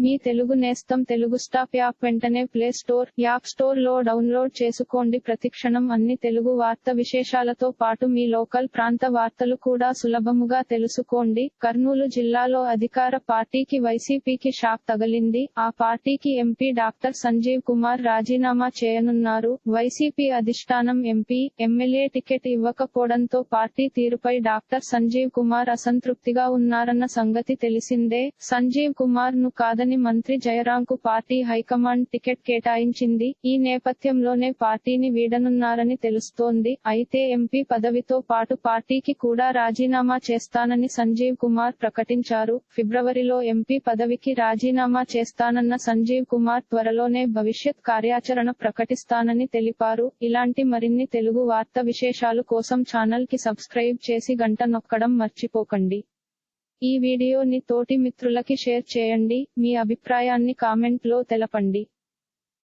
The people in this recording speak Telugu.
మీ తెలుగు నేస్తం తెలుగు స్టాప్ యాప్ వెంటనే ప్లే స్టోర్, యాప్ స్టోర్ లో డౌన్లోడ్ చేసుకోండి. ప్రతిక్షణం అన్ని తెలుగు వార్త విశేషాలతో పాటు మీ లోకల్ ప్రాంత వార్తలు కూడా సులభముగా తెలుసుకోండి. కర్నూలు జిల్లాలో అధికార పార్టీకి వైసీపీకి షాక్ తగిలింది. ఆ పార్టీకి ఎంపీ డాక్టర్ సంజీవ్ కుమార్ రాజీనామా చేయనున్నారు. వైసీపీ అధిష్టానం ఎంపీ, ఎమ్మెల్యే టికెట్ ఇవ్వకపోవడంతో పార్టీ తీరుపై డాక్టర్ సంజీవ్ కుమార్ అసంతృప్తిగా ఉన్నారన్న సంగతి తెలిసిందే. సంజీవ్ కుమార్ ను కాదని మంత్రి జయరాంకు పార్టీ హైకమాండ్ టికెట్ కేటాయించింది. ఈ నేపథ్యంలోనే పార్టీని వీడనున్నారని తెలుస్తోంది. అయితే ఎంపీ పదవితో పాటు పార్టీకి కూడా రాజీనామా చేస్తానని సంజీవ్ కుమార్ ప్రకటించారు. ఫిబ్రవరిలో ఎంపీ పదవికి రాజీనామా చేస్తానన్న సంజీవ్ కుమార్ త్వరలోనే భవిష్యత్ కార్యాచరణ ప్రకటిస్తానని తెలిపారు. ఇలాంటి మరిన్ని తెలుగు వార్త విశేషాలు కోసం ఛానల్ కి సబ్స్క్రైబ్ చేసి గంట నొక్కడం మర్చిపోకండి. ఈ వీడియోని తోటి మిత్రులకి షేర్ చేయండి. మీ అభిప్రాయాన్ని కామెంట్ లో తెలపండి.